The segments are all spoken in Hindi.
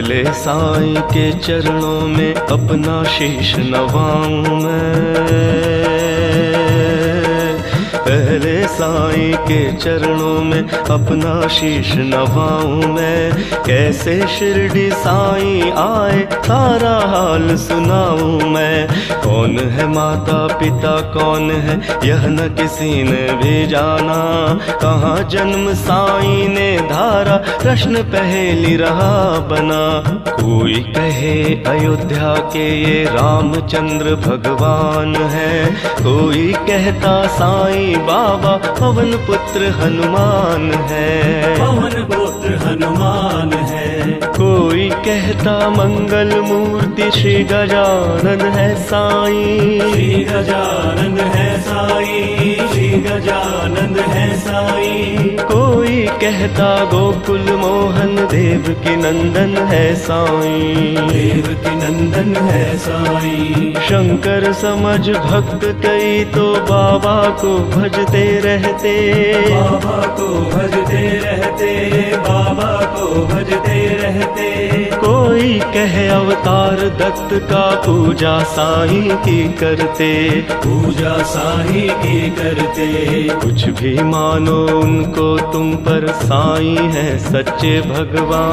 पहले साईं के चरणों में अपना शीश नवाऊं मैं, पहले साईं के चरणों में अपना शीश नवाऊं मैं। कैसे शिरडी साईं आए सारा हाल सुनाऊं मैं। कौन है माता पिता कौन है यह न किसी ने भी जाना, कहाँ जन्म साईं ने धारा प्रश्न पहेली रहा बना। कोई कहे अयोध्या के ये रामचंद्र भगवान है, कोई कहता साईं बाबा पवन पुत्र हनुमान है, पवन पुत्र हनुमान है। कोई कहता मंगल मूर्ति श्री गजानन है साईं, श्री गजानन है साईं, श्री गजानन है साईं। कोई कहता गोकुल मोहन देव की नंदन है साईं, देव की नंदन है साईं। शंकर समझ भक्त कई तो बाबा को भजते रहते, बाबा को भजते रहते, बाबा को भजते रहते। कोई कहे अवतार दत्त का पूजा साईं की करते, पूजा साईं की करते। कुछ भी मानो उनको तुम पर साईं है सच्चे भगवान।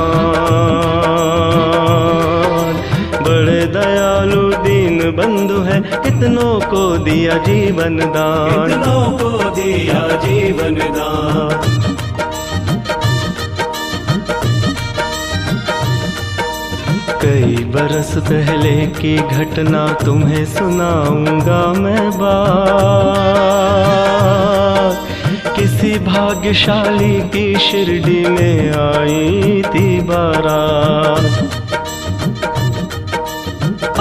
बड़े दयालु दीन बंधु है कितनों को दिया जीवन दान, कितनों को दिया जीवन दान। कई बरस पहले की घटना तुम्हें सुनाऊंगा मैं बात। किसी भाग्यशाली की शिरडी में आई थी बारात,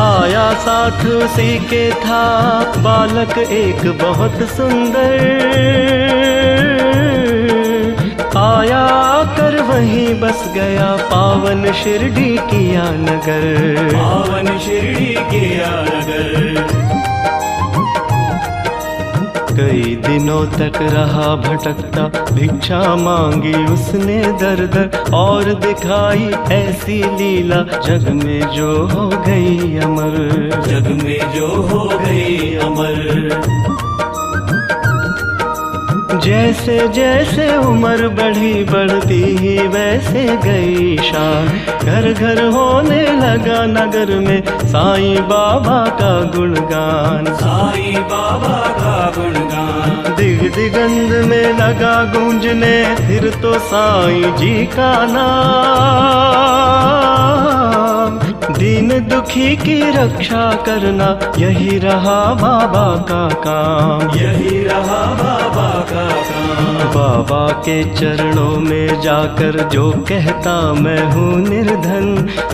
आया साथ उसी के था बालक एक बहुत सुंदर। आया कर वहीं बस गया पावन शिरडी किया नगर, पावन शिरडी किया नगर। कई दिनों तक रहा भटकता भिक्षा मांगी उसने दर दर, और दिखाई ऐसी लीला जग में जो हो गई अमर, जग में जो हो गई अमर। जैसे जैसे उम्र बढ़ी बढ़ती ही वैसे गई शान। घर घर होने लगा नगर में साईं बाबा का गुणगान, साईं बाबा का गुणगान। दिग दिगंध में लगा गूंजने फिर तो साईं जी का नाम। दीन दुखी की रक्षा करना यही रहा बाबा का काम, यही रहा बाबा का काम। बाबा के चरणों में जाकर जो कहता मैं हूँ निर्धन,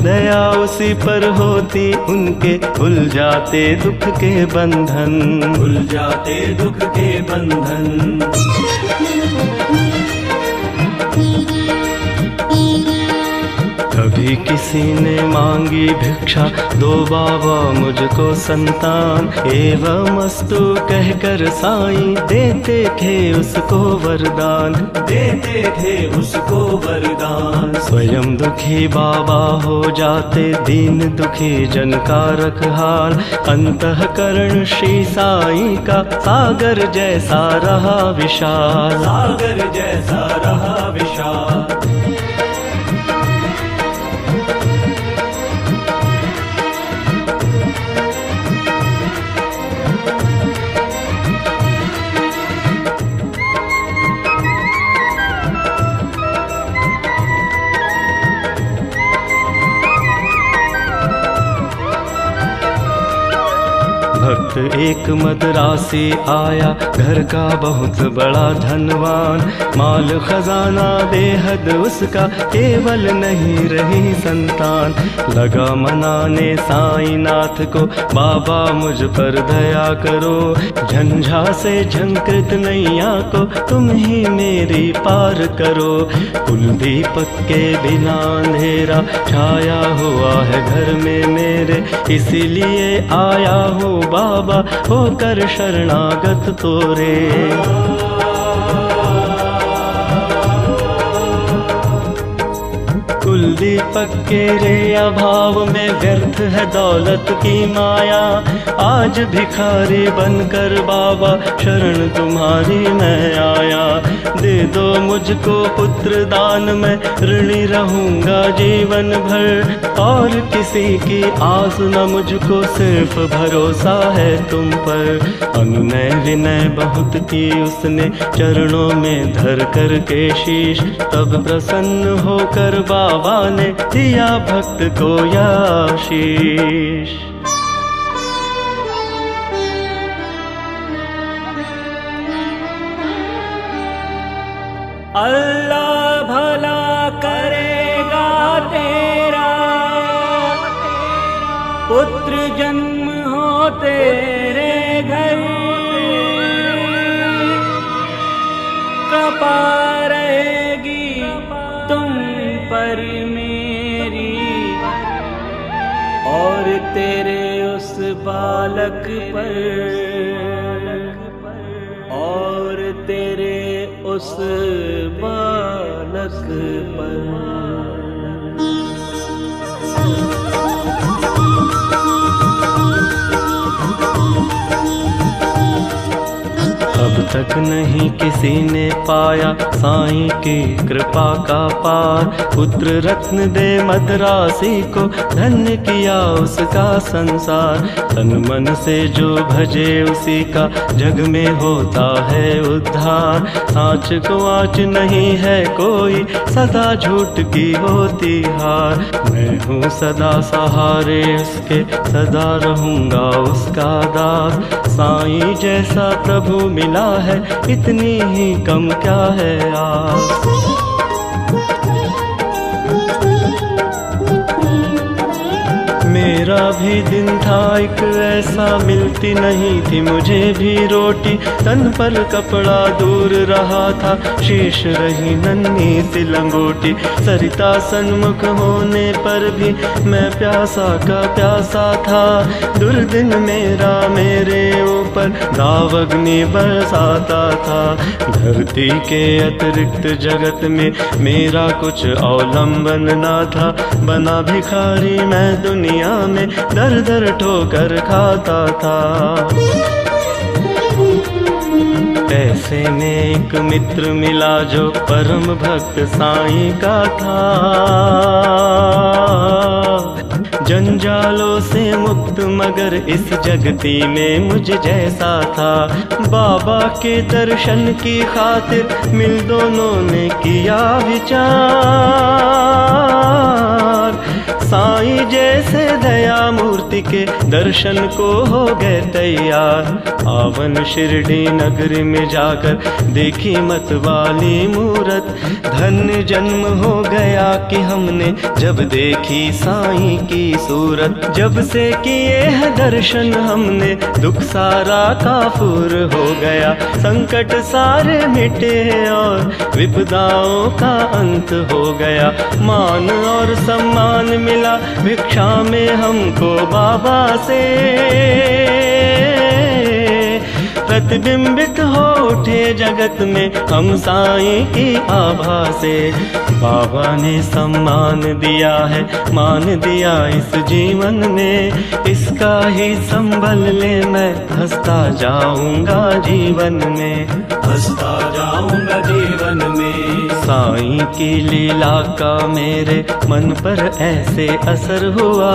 दया उसी पर होती उनके भूल जाते दुख के बंधन, भूल जाते दुख के बंधन। कभी किसी ने मांगी भिक्षा दो बाबा मुझको संतान, एवं अस्तु कहकर साईं देते थे उसको वरदान, देते थे उसको वरदान। स्वयं दुखी बाबा हो जाते दीन दुखी जन का रखहाल। अंतःकरण श्री साईं का सागर जैसा रहा विशाल, सागर जैसा रहा विशाल। भक्त एक मदरासी आया घर का बहुत बड़ा धनवान, माल खजाना बेहद उसका केवल नहीं रही संतान। लगा मनाने साईनाथ को बाबा मुझ पर दया करो, झंझा से झंकृत नैया को तुम ही मेरी पार करो। कुल दीपक के बिना अंधेरा छाया हुआ है घर में मेरे, इसीलिए आया हूँ बाबा होकर शरणागत तोरे। कुल दीपक के रे अभाव में व्यर्थ है दौलत की माया। आज भिखारी बनकर बाबा शरण तुम्हारी मैं आया। दे दो मुझको पुत्र दान, मैं ऋणी रहूंगा जीवन भर। और किसी की आस न मुझको, सिर्फ भरोसा है तुम पर। अनुनय विनय बहुत की उसने, चरणों में धर कर के शीश। तब प्रसन्न होकर बाबा ने दिया भक्त को आशीष। अल्लाह भला करेगा तेरा, पुत्र जन्म हो तेरे घर। कृपा रहेगी तुम पर मेरी, और तेरे उस बालक पर, और तेरे उस बालक पर। अब तक नहीं किसी ने पाया साईं की कृपा का पार। पुत्र रत्न दे मद्रासी को, धन्य किया उसका संसार। तन मन से जो भजे उसी का, जग में होता है उद्धार। सांच को आँच नहीं है कोई, सदा झूठ की होती हार। मैं हूँ सदा सहारे उसके, सदा रहूँगा उसका दास। साईं जैसा प्रभु मिला है, इतनी ही कम क्या है आस। मेरा भी दिन था एक ऐसा, मिलती नहीं थी मुझे भी रोटी। तन पर कपड़ा दूर रहा था, शेष रही नन्ही सी लंगोटी। सरिता सन्मुख होने पर भी मैं प्यासा का प्यासा था। दुर्दिन मेरा मेरे ऊपर दावग्नि बरसाता था। धरती के अतिरिक्त जगत में मेरा कुछ अवलंबन ना था। बना भिखारी मैं दुनिया में, दर दर ठोकर खाता था। ऐसे में एक मित्र मिला जो परम भक्त साईं का था। जंजालों से मुक्त मगर इस जगती में मुझ जैसा था। बाबा के दर्शन की खातिर मिल दोनों ने किया विचार। साईं जैसे दया मूर्ति के दर्शन को हो गए तैयार। आवन शिरडी नगरी में जाकर देखी मत वाली मूरत। धन्य जन्म हो गया कि हमने जब देखी साईं की सूरत। जब से किए है दर्शन हमने, दुख सारा काफूर हो गया। संकट सारे मिटे और विपदाओं का अंत हो गया। मान और सम्मान मिला भिक्षा में हमको बाबा से। प्रतिबिंबित हो उठे जगत में हम साईं की आभा से। बाबा ने सम्मान दिया है, मान दिया इस जीवन में। इसका ही संभल ले मैं हंसता जाऊंगा जीवन में, हंसता जाऊंगा जीवन में। साईं की लीला का मेरे मन पर ऐसे असर हुआ।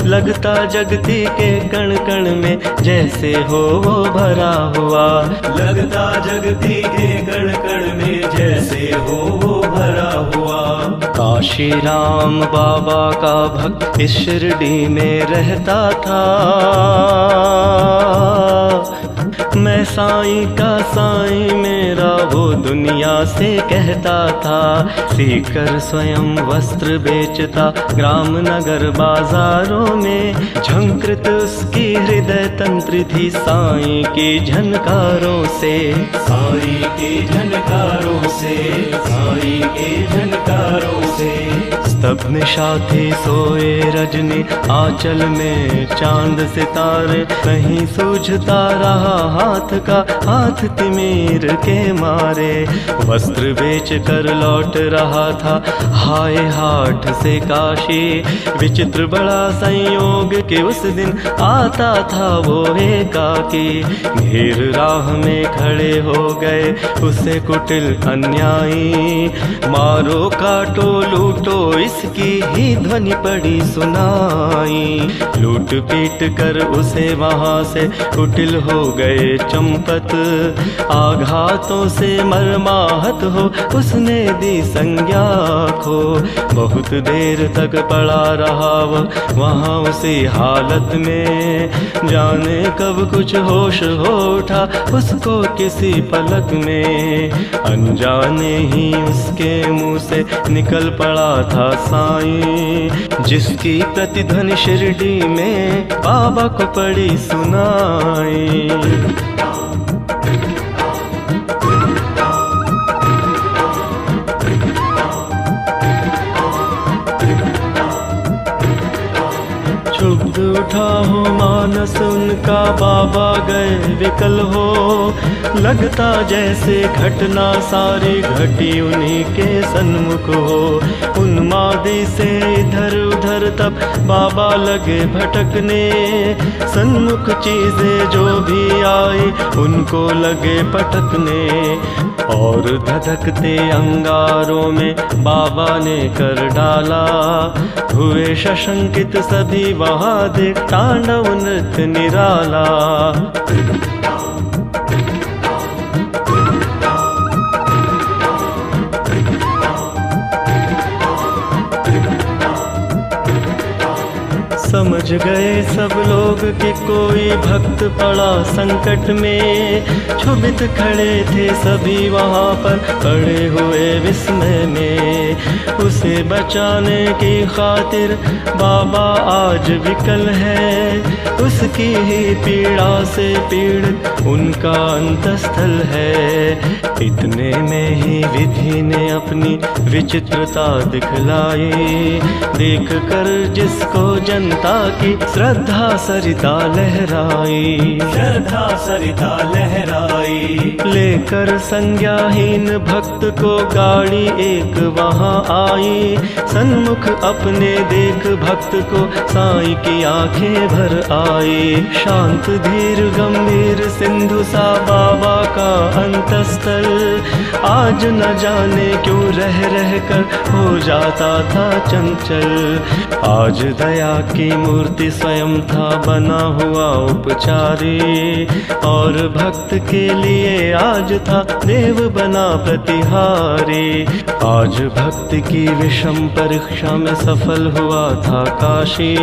लगता जगती के कण कण में जैसे हो वो भरा हुआ। लगता जगती के कण कण में जैसे हो वो भरा हुआ। काशी राम बाबा का भक्त इस शिरडी में रहता था। मैं साईं का साईं मेरा वो दुनिया से कहता था। सीकर स्वयं वस्त्र बेचता ग्राम नगर बाजारों में। झंकृत उसकी हृदय तंत्र थी साईं की झनकारों से। साईं के झनकारों से, साईं के झनकारों से। स्तब्ध साथी सोए रजनी, आंचल में चांद सितारे। कहीं सूझता रहा हाथ का हाथ तिमीर के मारे। वस्त्र बेच कर लौट रहा था हाय हाट से काशी, विचित्र बड़ा संयोग कि उस दिन आता था वो एकाकी। घेर राह में खड़े हो गए उसे कुटिल अन्यायी, मारो काटो लूटो इसकी ही ध्वनि पड़ी सुनाई। लूट पीट कर उसे वहां से कुटिल हो गए चंपत, आघातों से मरमाहत हो उसने दी संज्ञा खो। बहुत देर तक पड़ा रहा वहाँ उसी हालत में, जाने कब कुछ होश हो उठा उसको किसी पलक में। अनजाने ही उसके मुंह से निकल पड़ा था साईं, जिसकी प्रतिध्वनि शिरडी में बाबा को पड़ी सुनाई। क्षुब्ध उठा हो मानस उनका, बाबा गए विकल हो। लगता जैसे घटना सारी घटी उन्हीं के सन्मुख हो। उन्मादी से इधर उधर तब बाबा लगे भटकने, सन्मुख चीजें जो भी आई उनको लगे पटकने। और धधकते अंगारों में बाबा ने कर डाला, हुए सशंकित सभी वहां देख तांडव नृत्य निराला। समझ गए सब लोग कि कोई भक्त पड़ा संकट में, क्षुभित खड़े थे सभी वहाँ पर पड़े हुए विस्मय में। उसे बचाने की खातिर बाबा आज विकल है, उसकी ही पीड़ा से पीड़ित उनका अंतस्थल है। इतने में ही विधि ने अपनी विचित्रता दिखलाई, देख कर जिसको जनता की श्रद्धा सरिता लहराई। श्रद्धा सरिता लहराई। लेकर संज्ञाहीन भक्त को गाड़ी एक वहाँ आई, सन्मुख अपने देख भक्त को साईं की आंखें भर आई। शांत धीर गंभीर सिंधु सा बाबा का अंतस्थल, आज न जाने क्यों रह रह कर हो जाता था चंचल। आज दया की मूर्ति स्वयं था बना हुआ उपचारी, और भक्त के लिए आज था देव बना प्रतिहारी। आज भक्त की विषम परीक्षा में सफल हुआ था काशी,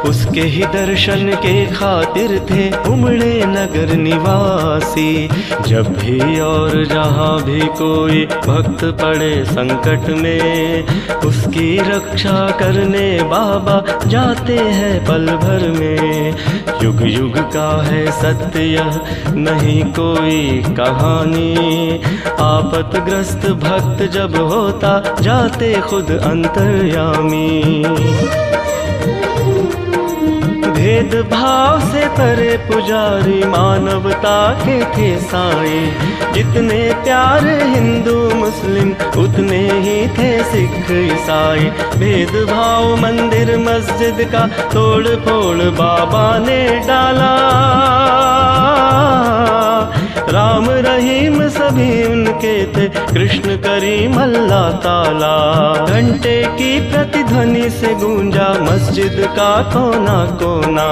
उसके ही दर्शन के खातिर थे उमड़े नगर निवासी। जब भी और जहाँ भी कोई भक्त पड़े संकट में, उसकी रक्षा करने बाबा जाते हैं पल भर में। युग युग का है सत्य यह नहीं कोई कहानी, आपतग्रस्त भक्त जब होता जाते खुद अंतर्यामी। भेदभाव से परे पुजारी मानवता के थे साईं, जितने प्यारे हिंदू मुस्लिम उतने ही थे सिख ईसाई। भेदभाव मंदिर मस्जिद का तोड़ फोड़ बाबा ने डाला, राम रहीम सभी उनके थे, कृष्ण करीम अल्लाह ताला। घंटे की प्रतिध्वनि से गूंजा मस्जिद का कोना कोना,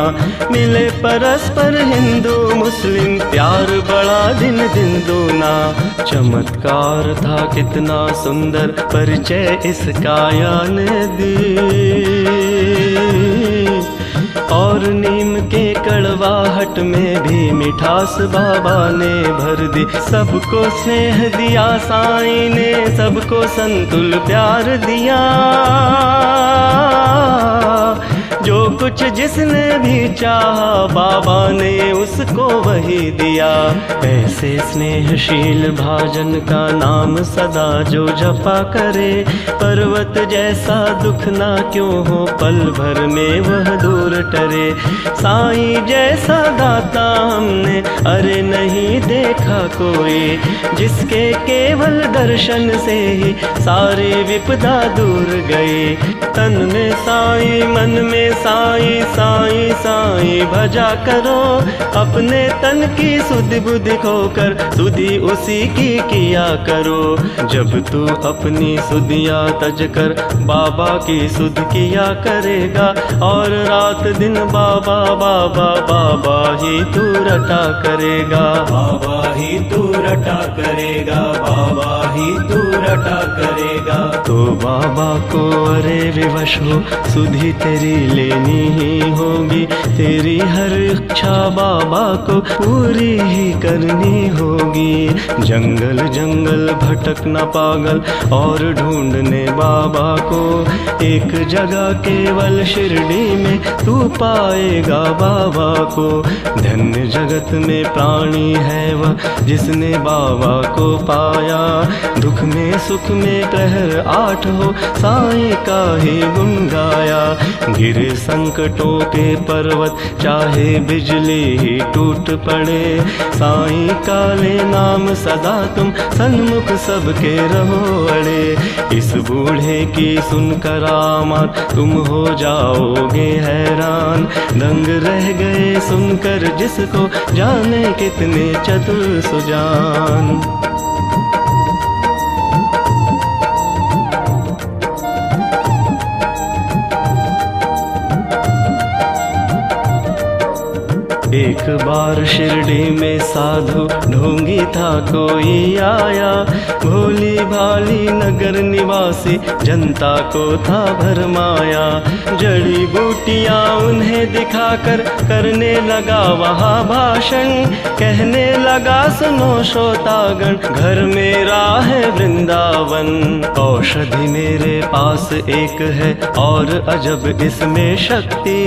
मिले परस्पर हिंदू मुस्लिम प्यार बड़ा दिन दिन दूना। चमत्कार था कितना सुंदर परिचय इसका यान दी, और नीम के कड़वाहट में भी मिठास बाबा ने भर दी। सबको स्नेह दिया साईं ने, सबको संतुल प्यार दिया। जो कुछ जिसने भी चाहा बाबा ने उसको वही दिया। ऐसे स्नेहशील भाजन का नाम सदा जो जपा करे, पर्वत जैसा दुख ना क्यों हो पल भर में वह दूर टरे। साईं जैसा दाता हमने अरे नहीं देखा कोई, जिसके केवल दर्शन से ही सारी विपदा दूर गई। तन में साईं मन में साईं, साईं साईं भजा करो, अपने तन की सुधि बुद्धि खोकर सुधि उसी की किया करो। जब तू अपनी सुधिया तज कर बाबा की सुध किया करेगा, और रात दिन बाबा बाबा बाबा ही तू रटा करेगा। बाबा ही तू रटा करेगा, बाबा ही तू रटा करेगा। तो बाबा को अरे विवश हो, सुधि तेरी लेनी ही होगी। तेरी हर इच्छा बाबा को पूरी ही करनी होगी। जंगल जंगल भटकना पागल और ढूंढने बाबा को, एक जगह केवल शिरडी में तू पाएगा बाबा को। धन्य जगत में प्राणी है वह जिसने बाबा को पाया। दुख में सुख में प्रहर 8 हो, साईं का ही गुण गाया। गिरे संकटों के पर्वत चाहे बिजली ही टूट पड़े, साईं का ले नाम सदा तुम सन्मुख सबके रहो अड़े। इस बूढ़े की सुनकर आमद तुम हो जाओगे हैरान, दंग रह गए सुनकर जिसको जाने कितने चतुर सुजान। एक बार शिरडी में साधु ढोंगी था कोई आया, भोली भाली नगर निवासी जनता को था भरमाया। जड़ी बूटियां उन्हें दिखाकर करने लगा वहाँ भाषण, कहने लगा सुनो श्रोतागण घर मेरा है वृंदावन। औषधि मेरे पास एक है और अजब इसमें शक्ति,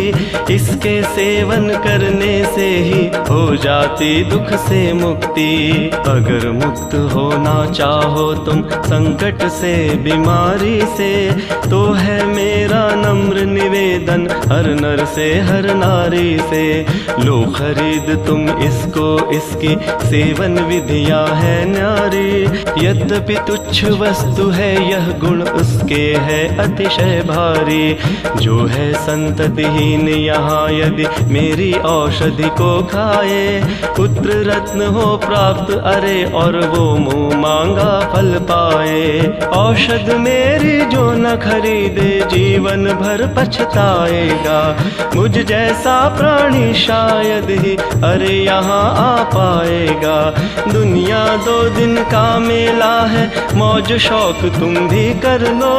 इसके सेवन करने से ही हो जाती दुख से मुक्ति। अगर मुक्त होना चाहो तुम संकट से बीमारी से, तो है मेरा नम्र निवेदन हर नर से हर नारी से। लो खरीद तुम इसको, इसकी सेवन विधियां है न्यारी। यद्यपि तुच्छ वस्तु है यह गुण उसके है अतिशय भारी। जो है संततिहीन यहाँ यदि मेरी औषधि को खाए, पुत्र रत्न हो प्राप्त अरे और वो मुँह मांगा फल पाए। औषध मेरी जो न खरीदे जीवन भर पछताएगा, मुझ जैसा प्राणी शायद ही अरे यहाँ आ पाएगा। दुनिया 2 दिन का मेला है, मौज शौक तुम भी कर लो,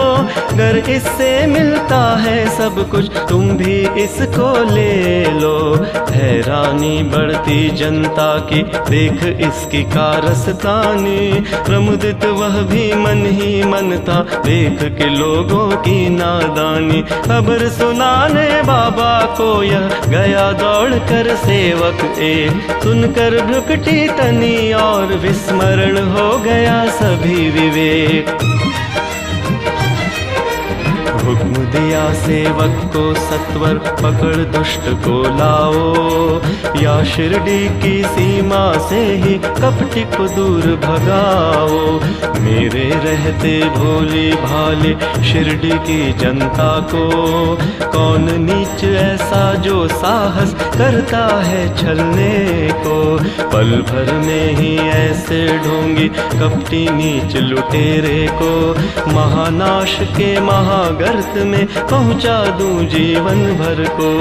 अगर इससे मिलता है सब कुछ तुम भी इसको ले लो। हैरानी बढ़ती जनता की देख इसकी कारस्तानी, प्रमुदित वह भी मन ही मन था देख के लोगों की नादानी। खबर सुनाने बाबा को यह गया दौड़ कर सेवक एक, सुनकर भ्रुकुटी तनी और विस्मरण हो गया सभी विवेक। हुक्म दिया सेवक को सत्वर पकड़ दुष्ट को लाओ, या शिरडी की सीमा से ही कपटी को दूर भगाओ। मेरे रहते भोली भाले शिरडी की जनता को, कौन नीच ऐसा जो साहस करता है छलने को। पल भर में ही ऐसे ढोंगी कपटी नीच लुटेरे को, महानाश के महागर्त में पहुंचा दूं जीवन भर को।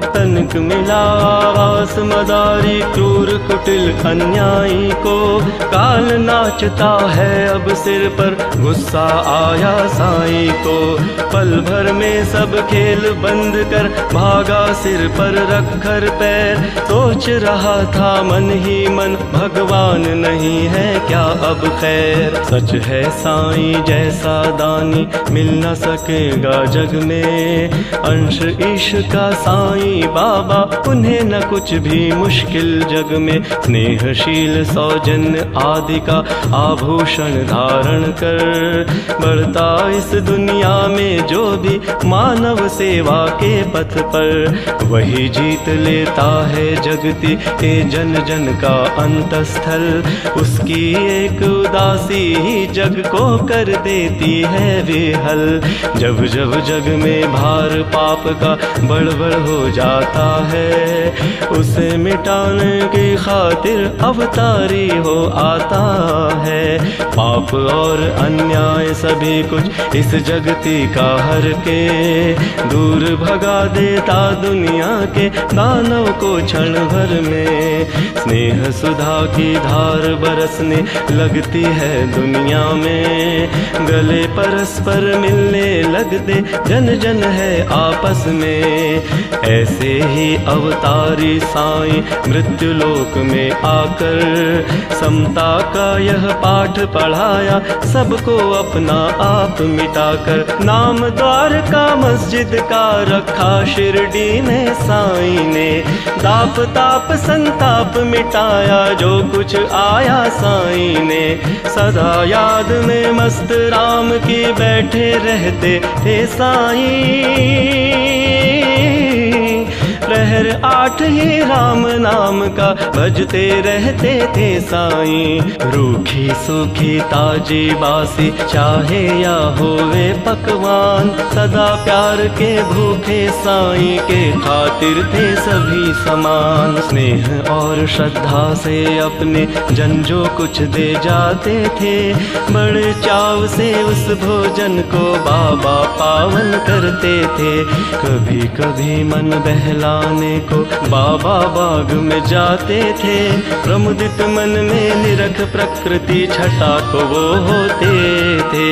तनिक मिला आवास मदारी क्रूर कुटिल अन्यायी को। काल नाचता है अब सिर पर, गुस्सा आया साईं को। पल भर में सब खेल बंद कर, भागा सिर पर रखकर पैर। सोच रहा था मन ही मन, भगवान नहीं है क्या अब खैर। सच है साईं जैसा दानी मिल न सकेगा जग में। अंश ईश का साईं बाबा, उन्हें न कुछ भी मुश्किल जग में। स्नेहशील सौजन्य आदि का आभूषण धारण कर, बढ़ता इस दुनिया में जो भी मानव सेवा के पथ पर। वही जीत लेता है जगती के जन जन का अंतस्थल। उसकी एक उदासी ही जग को कर देती है विहल। जब जब जग में भार पाप का बढ़ हो जाता है, उसे मिटाने की खातिर अवतारी हो आता है। पाप और अन्याय सभी कुछ इस जगती का हर के, दूर भगा देता दुनिया के दानव को क्षण भर में। स्नेह सुधा की धार बरसने लगती है दुनिया में, गले परस्पर मिलने लगते जन जन है आपस में। ऐसे ही अवतारी साईं मृत्यु लोक में आकर, समता का यह पाठ पढ़ाया सबको अपना आप मिटाकर। नाम द्वार का मस्जिद का रखा शिरडी में साईं ने, दाप ताप संताप मिटाया जो कुछ आया साईं ने। सदा याद में मस्त राम की बैठे रहते थे साईं, प्रहर 8 ही राम नाम का भजते रहते थे साईं। रूखी सूखी ताजी बासी चाहे या होवे पकवान, सदा प्यार के भूखे साईं के खातिर थे सभी समान। स्नेह और श्रद्धा से अपने जन जो कुछ दे जाते थे, बड़े चाव से उस भोजन को बाबा पावन करते थे। कभी कभी मन बहलाने को बाबा बाग में जाते थे, प्रमुदित मन में निरख प्रकृति छटा को वो होते थे।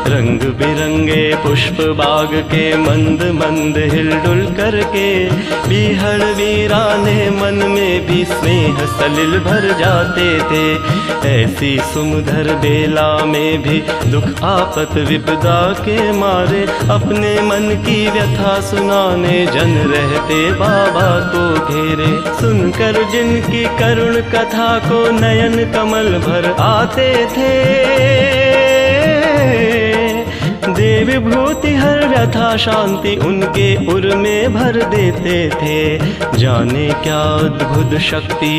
रंग बिरंगे पुष्प बाग के मंद मंद हिलडुल करके, बीहड़ वीराने मन में भी स्नेह सलिल भर जाते थे। ऐसी सुमधर बेला में भी दुख आपत विपदा के मारे, अपने मन की व्यथा सुनाने जन रहते बाबा को घेरे। सुनकर जिनकी करुण कथा को नयन कमल भर आते थे, देव भूति हर व्यथा शांति उनके उर में भर देते थे। जाने क्या अद्भुत शक्ति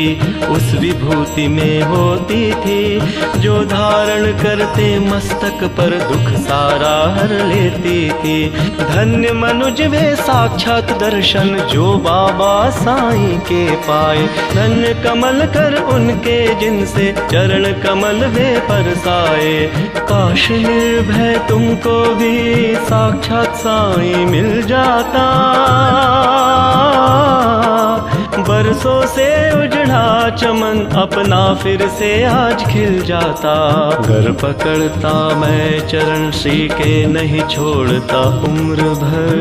उस विभूति में होती थी, जो धारण करते मस्तक पर दुख सारा हर लेती थी। धन्य मनुज वे साक्षात दर्शन जो बाबा साईं के पाए, धन्य कमल कर उनके जिनसे चरण कमल वे परसाए। काश निर्भय तुमको भी साक्षात साईं मिल जाता, बरसों से उजड़ा चमन अपना फिर से आज खिल जाता। घर पकड़ता मैं चरण श्री के नहीं छोड़ता उम्र भर,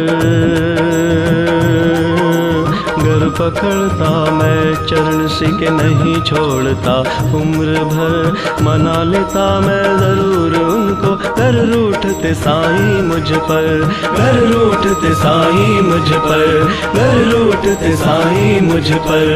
घर पकड़ता मैं चरण श्री के नहीं छोड़ता उम्र भर। मना लेता मैं जरूर उनको, घर रूठते साईं मुझ पर, घर रूठते साईं मुझ पर, घर रूठते साईं मुझ पर।